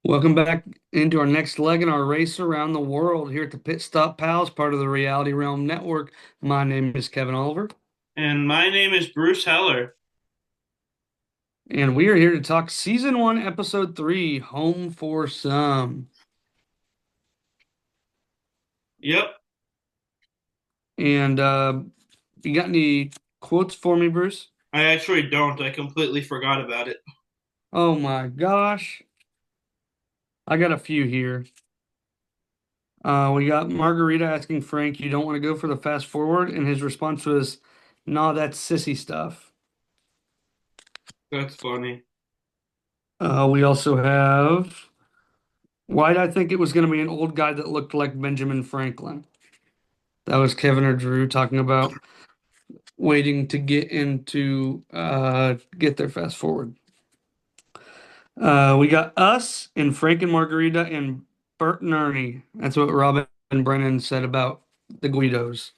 Welcome back into our next leg in our race around the world here at the Pit Stop Pals, part of the Reality Realm Network. My name is Kevin Oliver, And my name is Bruce Heller. and we are here to talk Season 1, Episode 3, Home for Some. Yep, And you got any quotes for me, Bruce? I actually don't. I completely forgot about it. Oh my gosh, I got a few here. We got Margarita asking Frank, "You don't want to go for the fast forward?" And his response was, "Nah, that's sissy stuff." That's funny. We also have. Why'd I think it was going to be an old guy that looked like Benjamin Franklin? That was Kevin or Drew talking about waiting to get into get there fast forward. We got us and Frank and Margarita and Bert and Ernie. That's what Robin and Brennan said about the Guidos.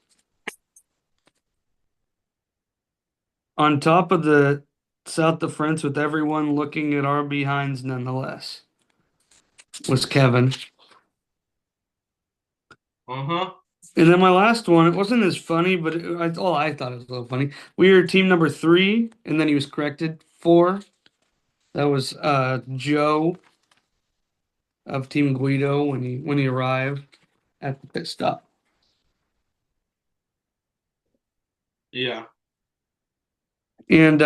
On top of the South of France with everyone looking at our behinds nonetheless was Kevin. Uh-huh. And then my last one, it wasn't as funny, but I thought it was a little funny. We were team number three, and then he was corrected. Four. That was Joe of Team Guido when he arrived at the pit stop. Yeah. And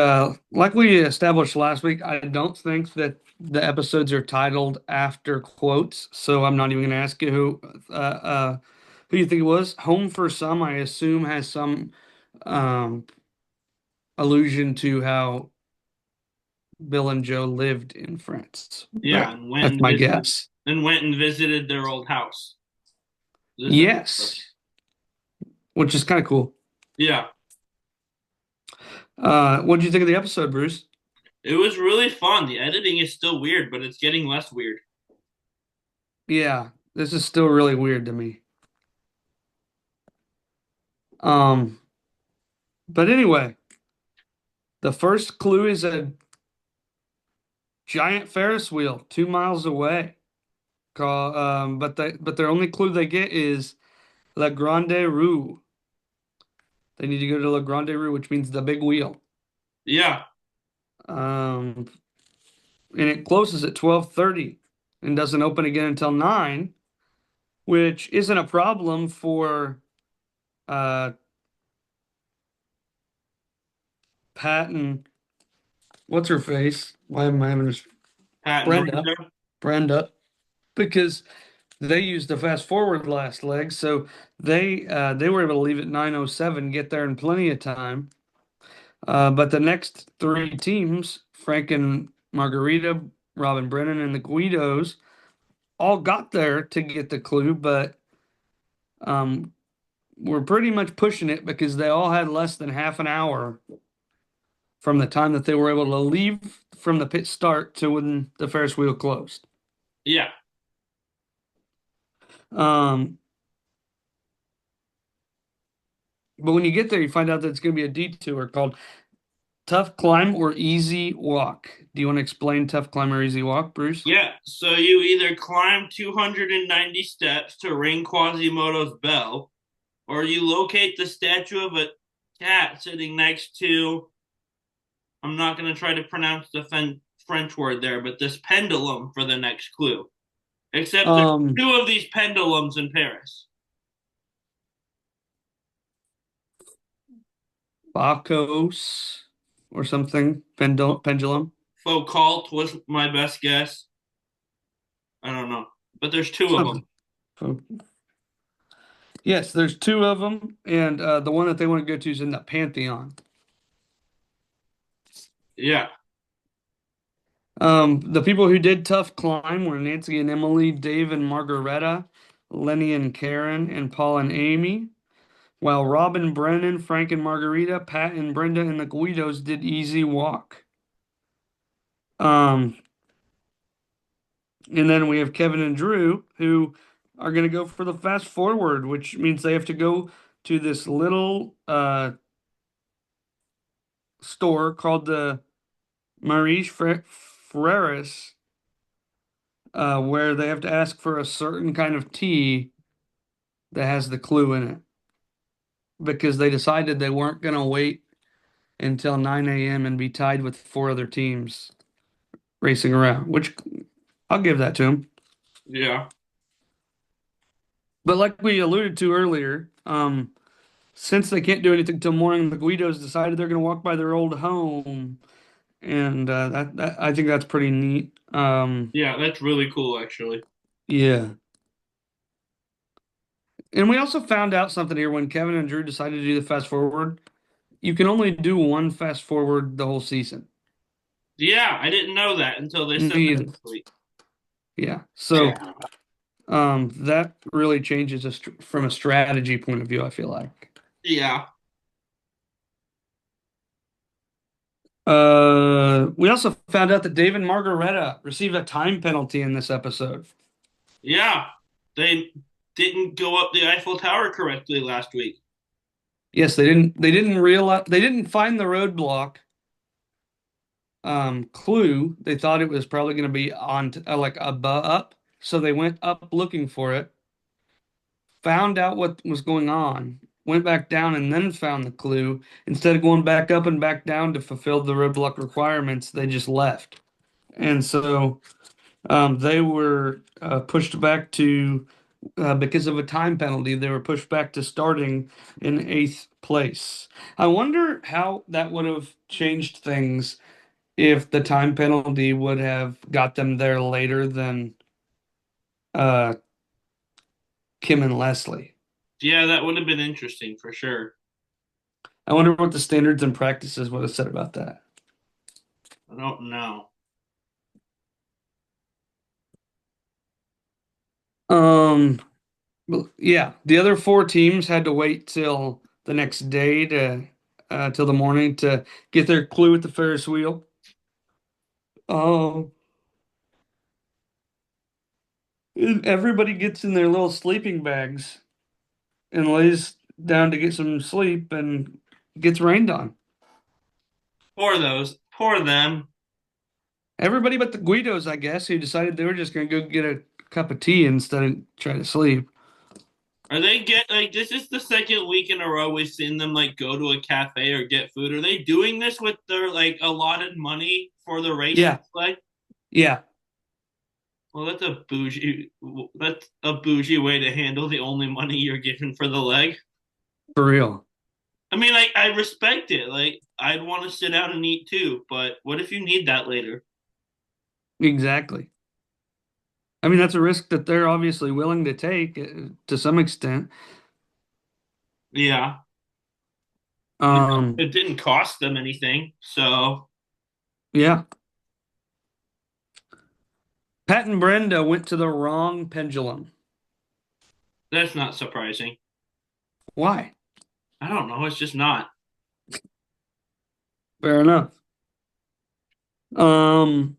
like we established last week, I don't think that the episodes are titled after quotes, so I'm not even going to ask you who you think it was. Home for Some, I assume, has some um, allusion to how Bill and Joe lived in France, Yeah, but and went that's and my visited guess. their old house. This is Yes, which is kind of cool. yeah. What did you think of the episode, Bruce? It was really fun. The editing is still weird, but it's getting less weird. Yeah, this is still really weird to me. Um, but anyway, the first clue is a giant Ferris wheel 2 miles away. But their only clue they get is La Grande Rue. They need to go to La Grande Rue, which means the big wheel. Yeah. Um, and it closes at 12:30 and doesn't open again until 9, which isn't a problem for uh Pat and what's her face? Why am I having this? Pat and Brenda. Brenda. Brenda, because they used the fast forward last leg, so they were able to leave at 9:07, get there in plenty of time. But the next three teams, Frank and Margarita, Robin Brennan, and the Guidos, all got there to get the clue, but um, were pretty much pushing it because they all had less than half an hour from the time that they were able to leave from the pit start to when the Ferris wheel closed. Yeah. Um, but when you get there, you find out that it's going to be a detour called Tough Climb or Easy Walk. Do you want to explain Tough Climb or Easy Walk, Bruce? Yeah. So you either climb 290 steps to ring Quasimodo's bell, or you locate the statue of a cat sitting next to, I'm not going to try to pronounce the French word there, but this pendulum for the next clue. Except there's Um, two of these pendulums in Paris. Bacchus or something, pendulum. Foucault was my best guess. I don't know. But there's two of Something. them. Yes, there's two of them, and the one that they want to go to is in the Pantheon. Yeah. The people who did Tough Climb were Nancy and Emily, Dave and Margaretta, Lenny and Karen, and Paul and Amy. While Robin, Brennan, Frank and Margarita, Pat and Brenda, and the Guidos did Easy Walk. Um, and then we have Kevin and Drew who are going to go for the fast forward, which means they have to go to this little store called the Marie Freres where they have to ask for a certain kind of tea that has the clue in it because they decided they weren't going to wait until 9 a.m. and be tied with four other teams racing around, which I'll give that to them. Yeah. But like we alluded to earlier, since they can't do anything till morning, the Guidos decided they're going to walk by their old home, and that I think that's pretty neat. Yeah, that's really cool, actually. Yeah. And we also found out something here when Kevin and Drew decided to do the fast forward. You can only do one fast forward the whole season. Yeah, I didn't know that until they said Me that either. this week. Yeah. So that really changes from a strategy point of view, I feel like. Yeah. We also found out that David Margareta received a time penalty in this episode. Yeah. They didn't go up the Eiffel Tower correctly last week. Yes, they didn't realize they didn't find the roadblock clue. They thought it was probably going to be on like up, so they went up looking for it, found out what was going on, went back down and then found the clue. Instead of going back up and back down to fulfill the roadblock requirements, they just left. And so they were pushed back to because of a time penalty. They were pushed back to starting in eighth place. I wonder how that would have changed things if the time penalty would have got them there later than uh, Kim and Leslie. Yeah, that would have been interesting for sure. I wonder what the standards and practices would have said about that. I don't know. Um, well, yeah, the other four teams had to wait till the next day to till the morning to get their clue at the Ferris wheel. Um, and everybody gets in their little sleeping bags and lays down to get some sleep and gets rained on. Poor those. Poor them. Everybody but the Guidos, I guess, who decided they were just going to go get a cup of tea instead of try to sleep. Are they get like this is the second week in a row we've seen them like go to a cafe or get food. Are they doing this with their like allotted money for the race? Yeah, Like, yeah, well, that's a bougie way to handle the only money you're given for the leg. for real. I mean, like I respect it. Like I'd want to sit down and eat too, but what if you need that later? Exactly. I mean, that's a risk that they're obviously willing to take to some extent. Yeah. Um, It didn't cost them anything, so yeah. Pat and Brenda went to the wrong pendulum. that's not surprising. Why? I don't know. It's just not. Fair enough. Um,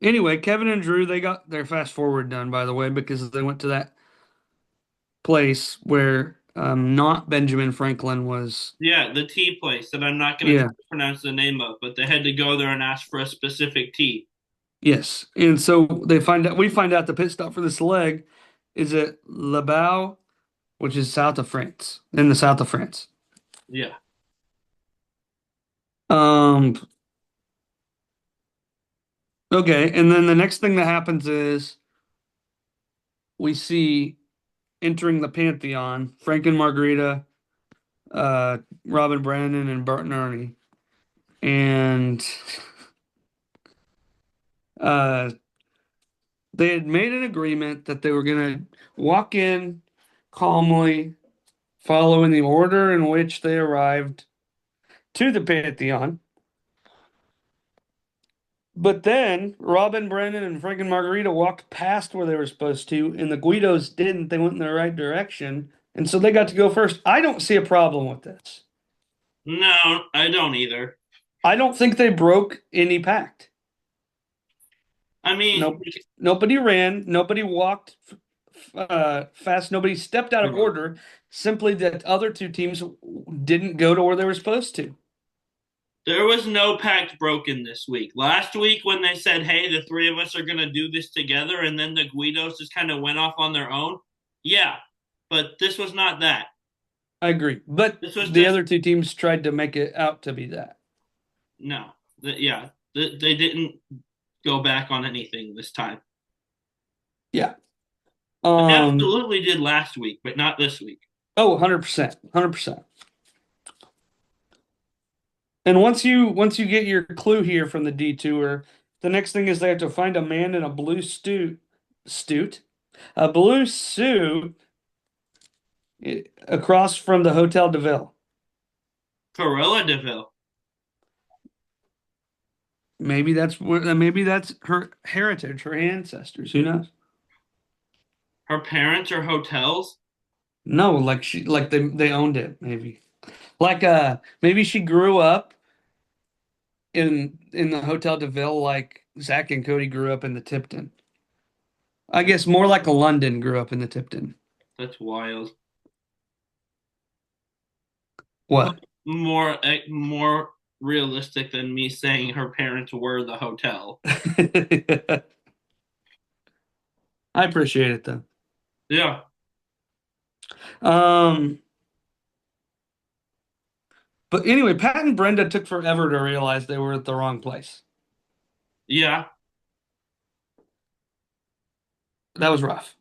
anyway, Kevin and Drew, they got their fast forward done, by the way, because they went to that place where not Benjamin Franklin was. Yeah, the tea place that I'm not going to try Yeah. to pronounce the name of, but they had to go there and ask for a specific tea. Yes. And so we find out the pit stop for this leg is at Labau, which is south of France, in the south of France. Yeah. Um, okay, and then the next thing that happens is we see entering the Pantheon, Frank and Margarita, Robin Brandon, and Bert and Ernie. And uh they had made an agreement that they were gonna walk in calmly, following the order in which they arrived to the Pantheon. But then Robin, Brennan, and Frank and Margarita walked past where they were supposed to, and the Guidos didn't. They went in the right direction, and so they got to go first. I don't see a problem with this. No, I don't either. I don't think they broke any pact. I mean, Nobody ran, nobody walked fast, nobody stepped out of order. Simply that other two teams didn't go to where they were supposed to. There was no pact broken this week. Last week, when they said, hey, the three of us are going to do this together, and then the Guidos just kind of went off on their own. Yeah, but this was not that. I agree. But This was the just, other two teams tried to make it out to be that. no. Yeah, they didn't go back on anything this time. Yeah. They Um, absolutely did last week, but not this week. oh, 100%. 100%. And once you get your clue here from the detour, the next thing is they have to find a man in a blue a blue suit across from the Hotel de Ville. Corolla DeVille. Maybe that's her heritage, her ancestors. Who knows? Her parents are hotels. No, like they owned it, maybe. Like maybe she grew up in the Hotel de Ville like Zach and Cody grew up in the Tipton. I guess more like a London grew up in the Tipton. That's wild. What? More realistic than me saying her parents were the hotel. I appreciate it though. Yeah, Um, but anyway, Pat and Brenda took forever to realize they were at the wrong place. yeah. That was rough.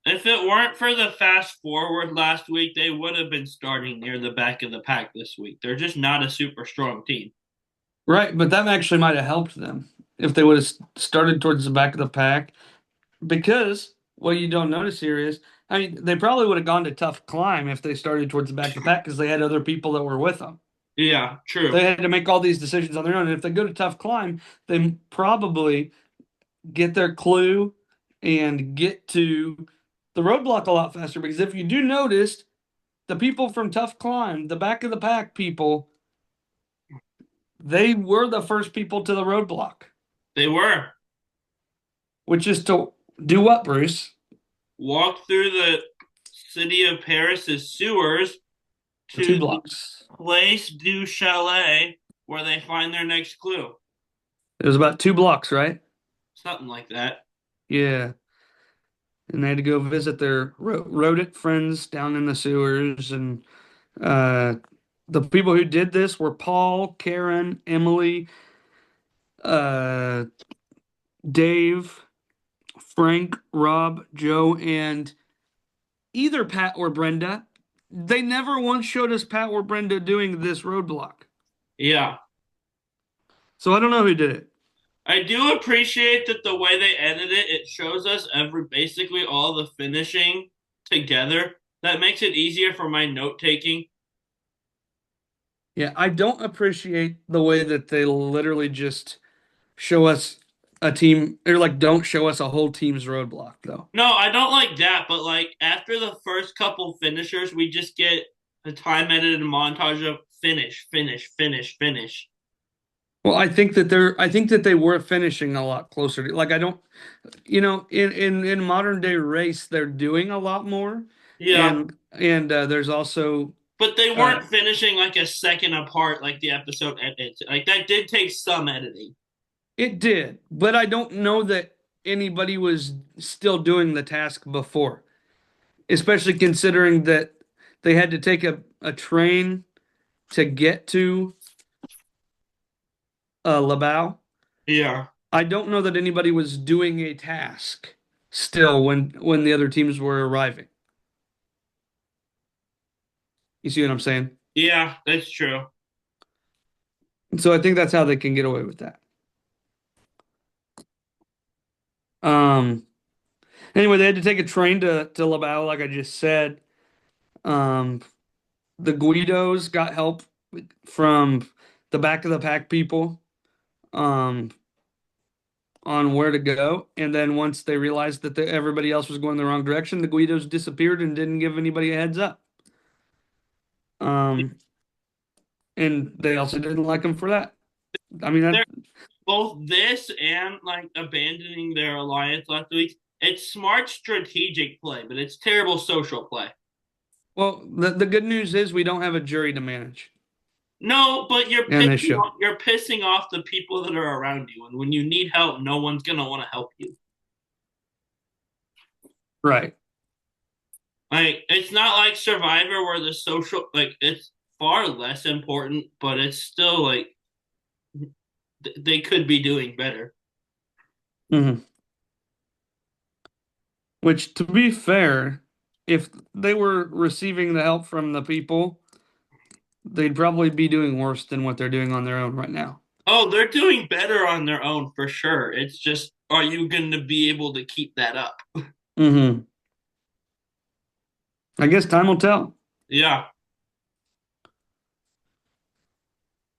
If it weren't for the fast forward last week, they would have been starting near the back of the pack this week. They're just not a super strong team. Right, but that actually might have helped them if they would have started towards the back of the pack. Because what you don't notice here is, I mean, they probably would have gone to tough climb if they started towards the back of the pack because they had other people that were with them. Yeah, true. They had to make all these decisions on their own. And if they go to tough climb, they probably get their clue and get to the roadblock a lot faster. Because if you do notice, the people from tough climb, the back of the pack people, they were the first people to the roadblock, They were. which is to do what, Bruce? Walk through the city of Paris's sewers For two to the blocks. Place du Chalet where they find their next clue. It was about 2 blocks, right? Something like that. Yeah. And they had to go visit their rodent friends down in the sewers. And uh, the people who did this were Paul, Karen, Emily, uh, Dave, Frank, Rob, Joe, and either Pat or Brenda. They never once showed us Pat or Brenda doing this roadblock. Yeah. So I don't know who did it. I do appreciate that the way they edit it, it shows us basically all the finishing together. That makes it easier for my note taking. Yeah, I don't appreciate the way that they literally just show us a team or like don't show us a whole team's roadblock though. No, I don't like that, but like after the first couple finishers, we just get a time edited montage of finish, finish, finish, finish. Well, I think that they were finishing a lot closer to like I don't in modern day race they're doing a lot more Yeah, and there's also but they uh weren't finishing like a second apart like the episode edit. Like that did take some editing. it did, but I don't know that anybody was still doing the task before, especially considering that they had to take a train to get to Labao. Yeah. I don't know that anybody was doing a task still when the other teams were arriving. You see what I'm saying? Yeah, that's true. So I think that's how they can get away with that. Um. Anyway, they had to take a train to Labao, like I just said. Um. The Guidos got help from the back of the pack people. Um. On where to go, and then once they realized that everybody else was going the wrong direction, the Guidos disappeared and didn't give anybody a heads up. Um. And they also didn't like them for that. I mean, that They're both this and like abandoning their alliance last week. It's smart strategic play, but it's terrible social play. Well, the good news is we don't have a jury to manage No, but in this show. you're pissing off the people that are around you, and when you need help, no one's gonna want to help you. Right. Like it's not like Survivor where the social like it's far less important, but it's still like they could be doing better. Hmm. Which, to be fair, if they were receiving the help from the people, they'd probably be doing worse than what they're doing on their own right now. Oh, they're doing better on their own for sure. It's just, are you going to be able to keep that up? Hmm. I guess time will tell. Yeah,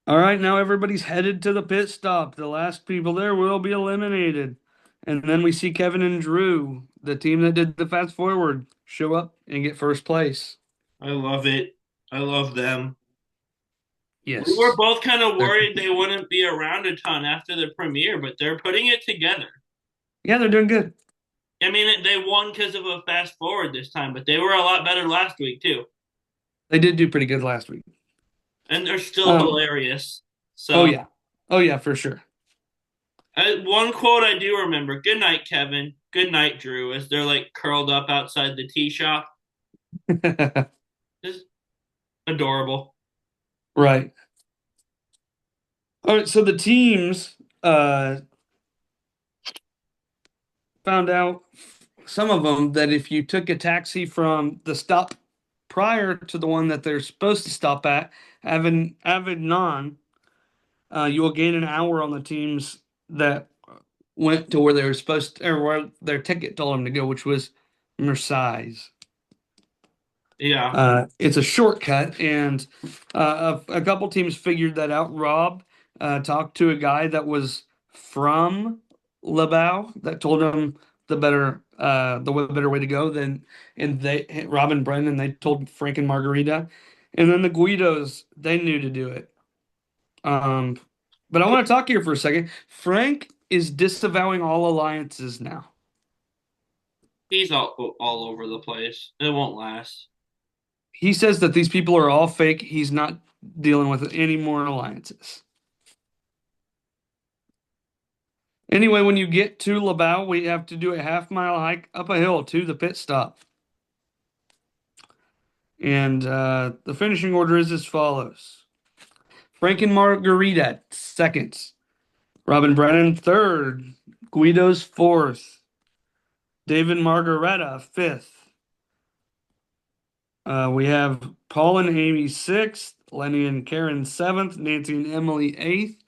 All right, now everybody's headed to the pit stop. The last people there will be eliminated. And then we see Kevin and Drew, the team that did the fast forward, show up and get first place. I love it. I love them. We were Yes. both kind of They're, worried they wouldn't be around a ton after the premiere, but they're putting it together. yeah, they're doing good. I mean, they won because of a fast forward this time, but they were a lot better last week too. They did do pretty good last week. And they're still Um, hilarious. oh So, yeah. Oh yeah, for sure. one quote I do remember: "Good night, Kevin. Good night, Drew." As they're like curled up outside the tea shop, just adorable. Right. All right, so the teams found out, some of them, that if you took a taxi from the stop prior to the one that they're supposed to stop at, Avignon, you will gain an hour on the teams that went to where they were supposed to, or where their ticket told them to go, which was Marseilles. Yeah, It's a shortcut, and a couple teams figured that out. Rob talked to a guy that was from Labau that told him the better way to go. Then, and they Rob and Brendan, they told Frank and Margarita, and then the Guidos, they knew to do it. Um, but I want to talk here for a second. Frank is disavowing all alliances now. he's all over the place. It won't last. He says that these people are all fake. He's not dealing with any more alliances. Anyway, when you get to Labau, we have to do a half-mile hike up a hill to the pit stop. And the finishing order is as follows: Frank and Margarita, second. Robin Brennan, third. Guido's fourth. David Margareta, fifth. We have Paul and Amy, sixth. Lenny and Karen, seventh. Nancy and Emily, eighth.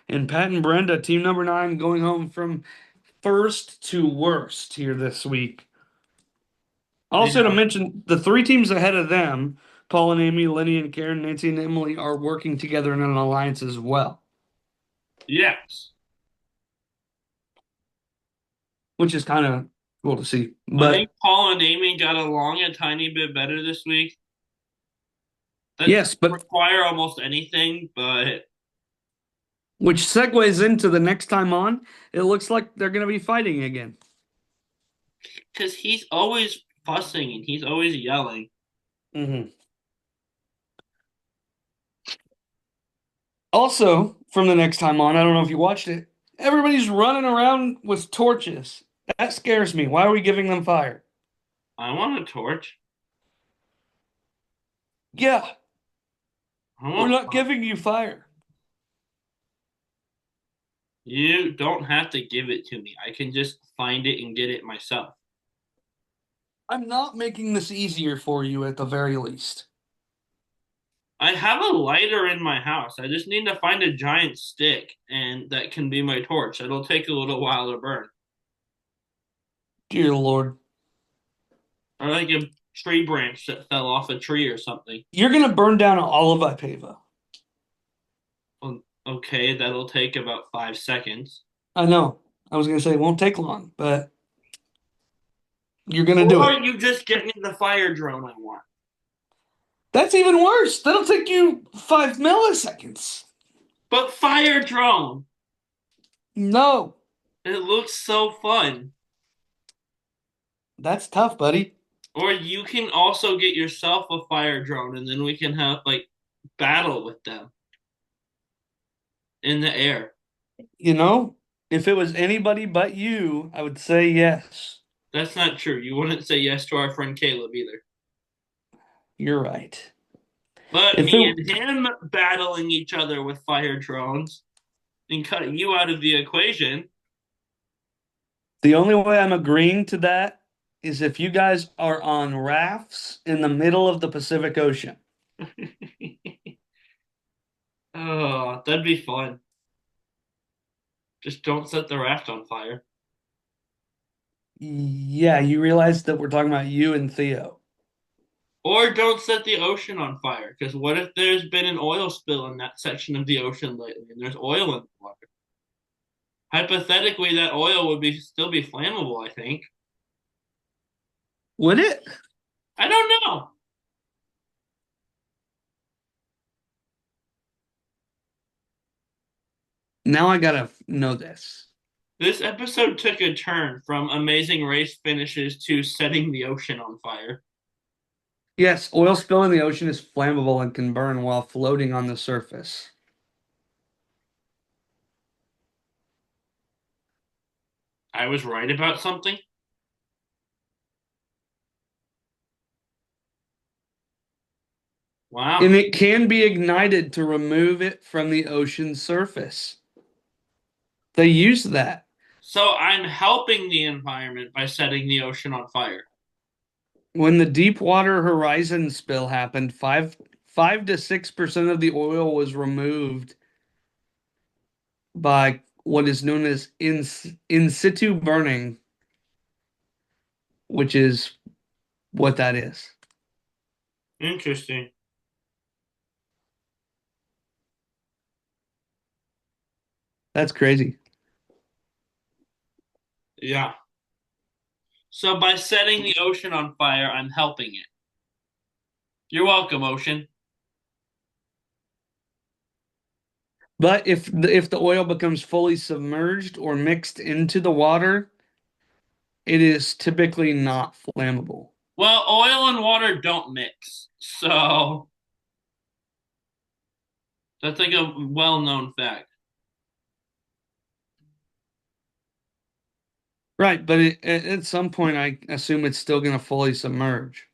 And Pat and Brenda, team number nine, going home from first to worst here this week. Also, to Yeah. mention, the three teams ahead of them, Paul and Amy, Lenny and Karen, Nancy and Emily, are working together in an alliance as well, Yes. which is kind of cool to see. I think But Paul and Amy got along a tiny bit better this week. That doesn't yes, but require almost anything, but which segues into the next time on, it looks like they're going to be fighting again. because he's always fussing and he's always yelling. Hmm. Also, from the next time on, I don't know if you watched it, everybody's running around with torches. That scares me. Why are we giving them fire? I want a torch. Yeah, I we're want not fire. giving you fire. You don't have to give it to me. I can just find it and get it myself. I'm not making this easier for you at the very least. I have a lighter in my house. I just need to find a giant stick and that can be my torch. It'll take a little while to burn. Dear Lord. Or like a tree branch that fell off a tree or something. You're going to burn down all of Ipava. Okay, that'll take about 5 seconds. I know. I was going to say it won't take long, but you're going to do Or it. you just get me the fire drone I want. That's even worse. That'll take you 5 milliseconds. But fire drone! No, It looks so fun. that's tough, buddy. Or you can also get yourself a fire drone and then we can have like battle with them in the air. You know, if it was anybody but you, I would say yes. That's not true. You wouldn't say yes to our friend Caleb either. You're right. But If me it and him battling each other with fire drones and cutting you out of the equation. The only way I'm agreeing to that is if you guys are on rafts in the middle of the Pacific Ocean. Oh, that'd be fun. Just don't set the raft on fire. Yeah, you realize that we're talking about you and Theo. Or don't set the ocean on fire, because what if there's been an oil spill in that section of the ocean lately and there's oil in the water? Hypothetically, that oil would be still be flammable, I think. Would it? I don't know. Now I gotta know this. This episode took a turn from amazing race finishes to setting the ocean on fire. Yes, oil spill in the ocean is flammable and can burn while floating on the surface. I was right about something. And Wow. it can be ignited to remove it from the ocean's surface. They use that. So I'm helping the environment by setting the ocean on fire. When the Deepwater Horizon spill happened, 5 to 6% of the oil was removed by what is known as in situ burning, which is what that is. Interesting. That's crazy. Yeah. So by setting the ocean on fire, I'm helping it. You're welcome, ocean. But if the oil becomes fully submerged or mixed into the water, it is typically not flammable. Well, oil and water don't mix. So that's like a well-known fact. Right, but at some point, I assume it's still going to fully submerge.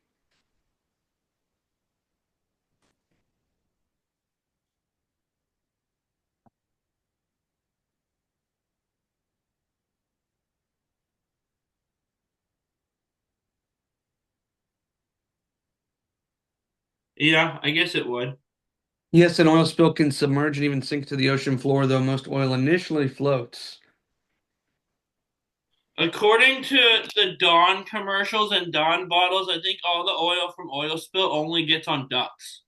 Yeah, I guess it would. Yes, an oil spill can submerge and even sink to the ocean floor, though most oil initially floats. According to the Dawn commercials and Dawn bottles, I think all the oil from oil spill only gets on ducks.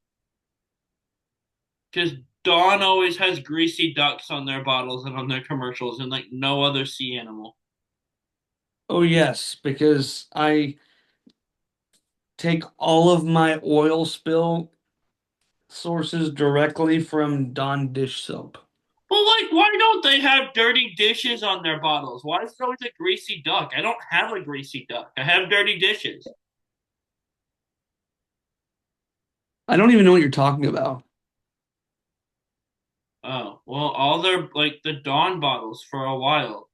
Because Dawn always has greasy ducks on their bottles and on their commercials, and like no other sea animal. Oh, yes, because I take all of my oil spill sources directly from Dawn dish soap. Well, like, why don't they have dirty dishes on their bottles? Why is it always a greasy duck? I don't have a greasy duck. I have dirty dishes. I don't even know what you're talking about. Oh, well, all their like the Dawn bottles for a while,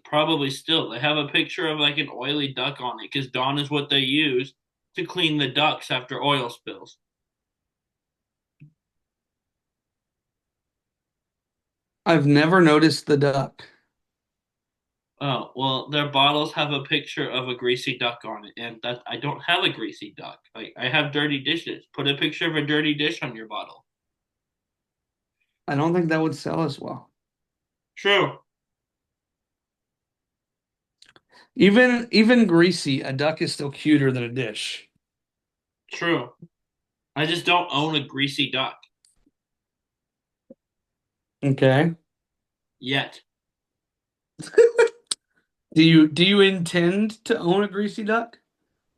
probably still. They have a picture of like an oily duck on it because Dawn is what they use to clean the ducks after oil spills. I've never noticed the duck. Oh, well, their bottles have a picture of a greasy duck on it, and that I don't have a greasy duck. Like I have dirty dishes. Put a picture of a dirty dish on your bottle. I don't think that would sell as well. True, Even greasy, a duck is still cuter than a dish. true. I just don't own a greasy duck Okay. yet. Do you intend to own a greasy duck?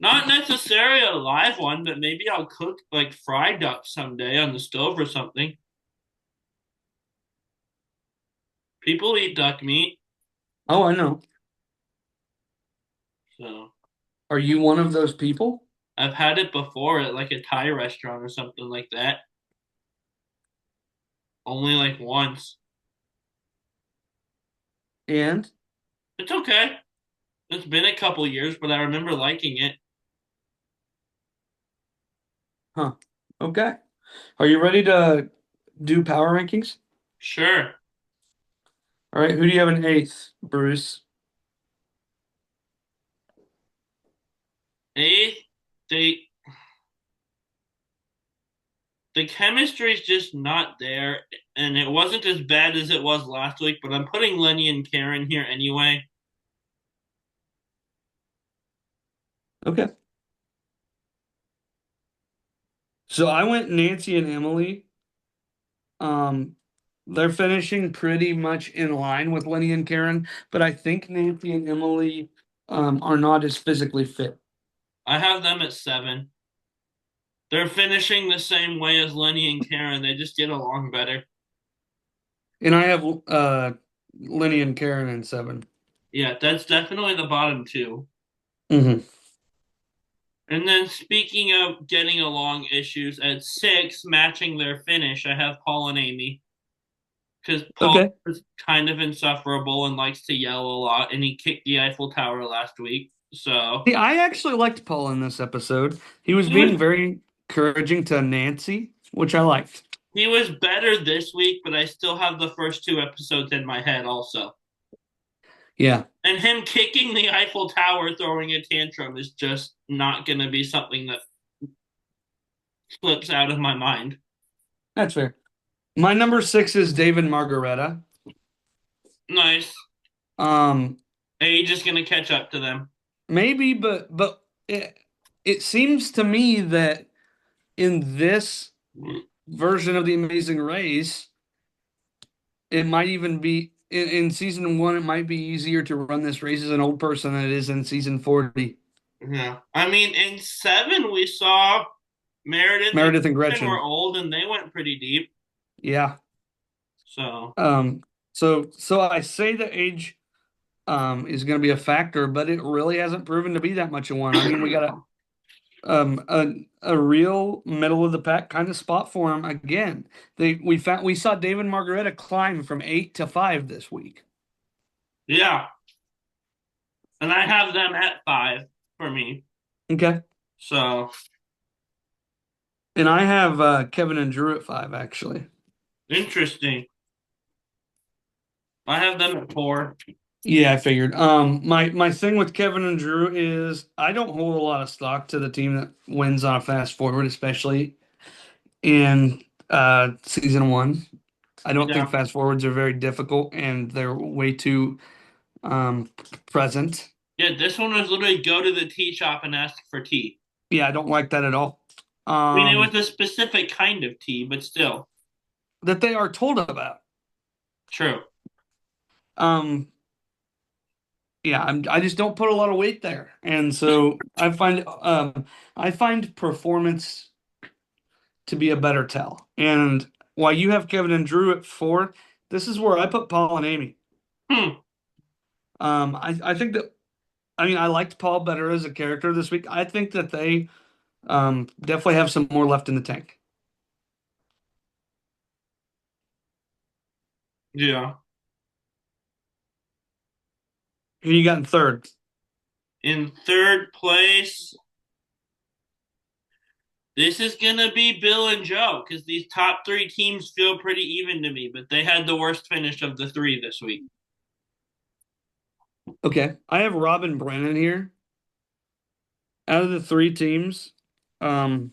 Not necessarily a live one, but maybe I'll cook like fried duck someday on the stove or something. People eat duck meat, Oh, I know. so. Are you one of those people? I've had it before at like a Thai restaurant or something like that. Only like once. And, It's okay. It's been a couple years, but I remember liking it. huh, okay. Are you ready to do power rankings? Sure. All right, who do you have in eighth, Bruce? Eighth, they the chemistry's just not there, and it wasn't as bad as it was last week, but I'm putting Lenny and Karen here anyway. Okay. So I went Nancy and Emily. Um, they're finishing pretty much in line with Lenny and Karen, but I think Nancy and Emily are not as physically fit. I have them at seven. They're finishing the same way as Lenny and Karen. They just get along better. And I have Lenny and Karen in seven. Yeah, that's definitely the bottom two. Hmm. And then speaking of getting along issues, at six, matching their finish, I have Paul and Amy. Because Paul Okay. is kind of insufferable and likes to yell a lot, and he kicked the Eiffel Tower last week. So See, I actually liked Paul in this episode. He was he was being very encouraging to Nancy, which I liked. he was better this week, but I still have the first two episodes in my head also. Yeah, And him kicking the Eiffel Tower, throwing a tantrum, is just not going to be something that slips out of my mind. that's fair. My number six is David Margareta. Nice. Um, Age is going to catch up to them. maybe, but it seems to me that in this version of the Amazing Race, it might even be in season one, it might be easier to run this race as an old person than it is in season 40. Yeah. I mean, in seven, we saw Meredith and Meredith and Gretchen were Gretchen. old and they went pretty deep. Yeah. So, Um, so I say the age is going to be a factor, but it really hasn't proven to be that much of one. I mean, we got a real middle of the pack kind of spot for him again. We saw David Margareta climb from 8 to 5 this week. yeah. And I have them at five for me. Okay. So, And I have Kevin and Drew at 5 actually. interesting. I have them at four. Yeah, I figured. My thing with Kevin and Drew is I don't hold a lot of stock to the team that wins on a fast forward, especially in season one. I don't think Yeah. fast forwards are very difficult and they're way too present. Yeah, this one was literally go to the tea shop and ask for tea. Yeah, I don't like that at all. I mean, it was Um, a specific kind of tea, but still. that they are told about. True. Um, yeah, I just don't put a lot of weight there, and so I find performance to be a better tell. And while you have Kevin and Drew at 4, this is where I put Paul and Amy. Hmm. I think that I mean I liked Paul better as a character this week. I think that they definitely have some more left in the tank. Yeah. Who you got in third? In third place, this is going to be Bill and Joe because these top three teams feel pretty even to me, but they had the worst finish of the three this week. Okay, I have Robin Brennan here. Out of the three teams, um,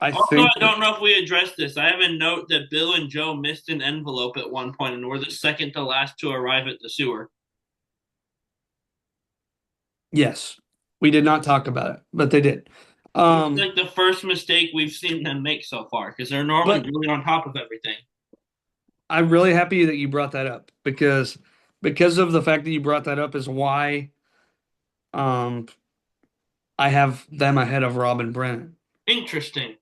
I Also, I think that don't know if we addressed this. I have a note that Bill and Joe missed an envelope at one point and were the second to last to arrive at the sewer. yes, we did not talk about it, but they did. It's Um, like the first mistake we've seen them make so far because they're normally but really on top of everything. I'm really happy that you brought that up because of the fact that you brought that up is why um I have them ahead of Robin Brennan. Interesting.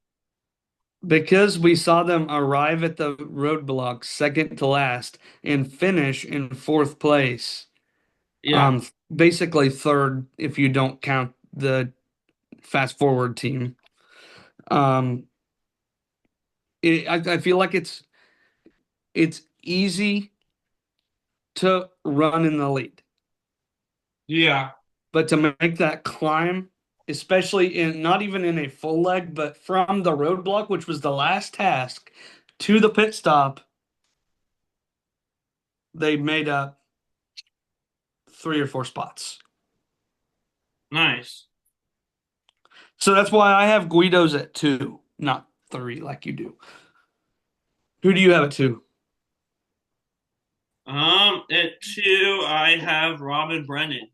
Because we saw them arrive at the roadblock second to last and finish in fourth place. Yeah. Basically third if you don't count the fast forward team. Um, I feel like it's easy to run in the lead, Yeah. but to make that climb, especially in not even in a full leg, but from the roadblock, which was the last task, to the pit stop, they made up 3 or 4 spots. Nice. So that's why I have Guido's at 2, not 3 like you do. Who do you have at 2? At two, I have Robin Brennan.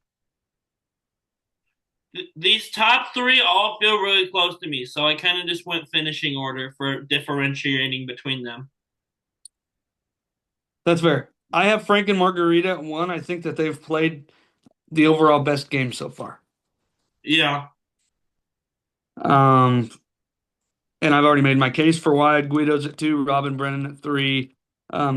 These top three all feel really close to me, so I kind of just went finishing order for differentiating between them. That's fair. I have Frank and Margarita at 1. I think that they've played the overall best game so far. Yeah. Um, and I've already made my case for why Guido's at 2, Robin Brennan at 3,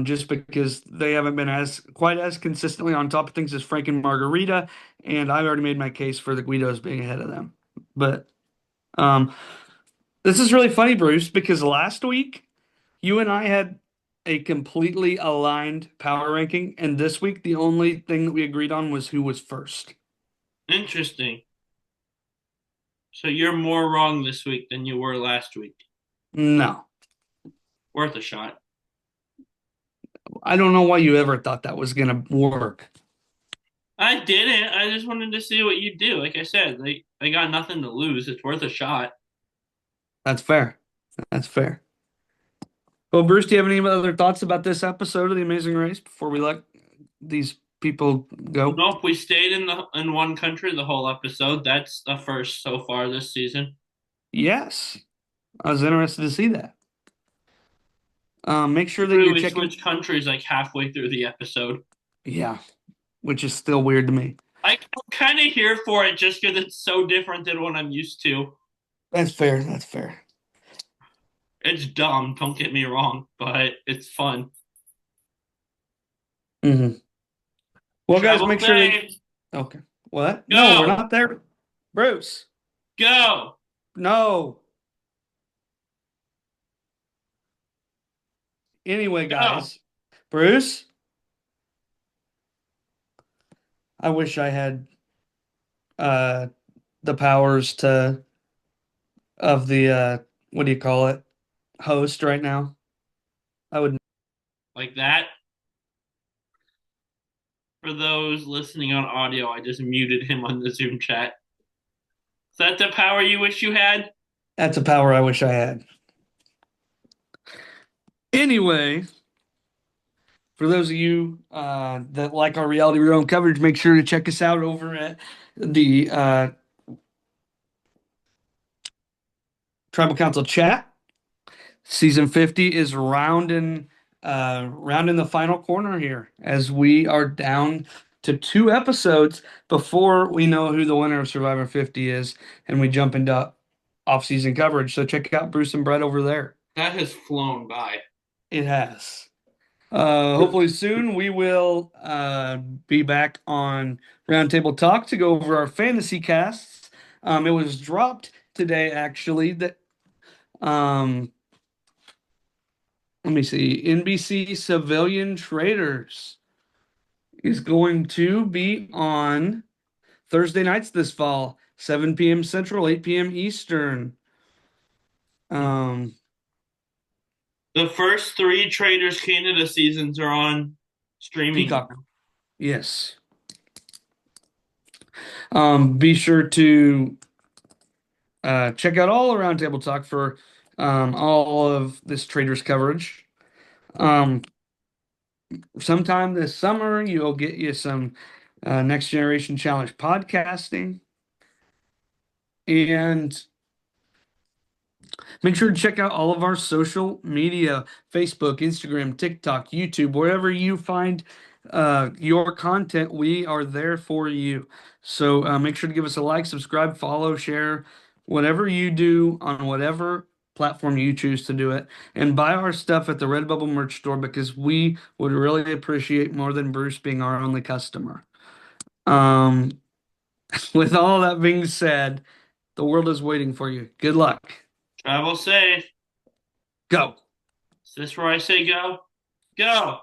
just because they haven't been as quite as consistently on top of things as Frank and Margarita, and I've already made my case for the Guidos being ahead of them. But um, this is really funny, Bruce, because last week you and I had a completely aligned power ranking, and this week the only thing that we agreed on was who was first. Interesting. So you're more wrong this week than you were last week. No, Worth a shot. I don't know why you ever thought that was gonna work. I didn't. I just wanted to see what you do. Like I said, I got nothing to lose. It's worth a shot. That's fair. That's fair. Well, Bruce, do you have any other thoughts about this episode of The Amazing Race before we let these people go? Nope, we stayed in one country the whole episode. That's the first so far this season. Yes, I was interested to see that. Make sure that True, you're we checking. switched countries like halfway through the episode. Yeah, which is still weird to me. I'm kind of here for it just because it's so different than what I'm used to. That's fair. That's fair. It's dumb, don't get me wrong, but it's fun. Hmm. Well, guys, Travel make sure that. safe. Okay. What? No, we're Go. not there. Bruce. Go. No. Anyway, Go. guys, Bruce, I wish I had uh the powers to of the what do you call it? Host right now. I would. Like that. For those listening on audio, I just muted him on the Zoom chat. Is that the power you wish you had? That's a power I wish I had. Anyway, for those of you that like our reality realm coverage, make sure to check us out over at the Tribal Council chat. Season 50 is rounding the final corner here as we are down to 2 episodes before we know who the winner of Survivor 50 is, and we jump into off-season coverage. So check out Bruce and Brett over there. That has flown by. It has. Hopefully soon we will be back on Roundtable Talk to go over our fantasy casts. It was dropped today, actually, that um, let me see. NBC Civilian Traders is going to be on Thursday nights this fall, 7 p.m. Central, 8 p.m. Eastern. Um, The first three Traders Canada seasons are on streaming Peacock. now. Yes. Be sure to check out all around Table Talk for all of this Traders coverage. Um, Sometime this summer, you'll get you some Next Generation Challenge podcasting. And make sure to check out all of our social media: Facebook, Instagram, TikTok, YouTube, wherever you find your content, we are there for you. So make sure to give us a like, subscribe, follow, share, whatever you do on whatever platform you choose to do it. And buy our stuff at the Redbubble merch store because we would really appreciate more than Bruce being our only customer. Um, with all that being said, the world is waiting for you. Good luck. Travel safe. Go. Is this where I say go? Go.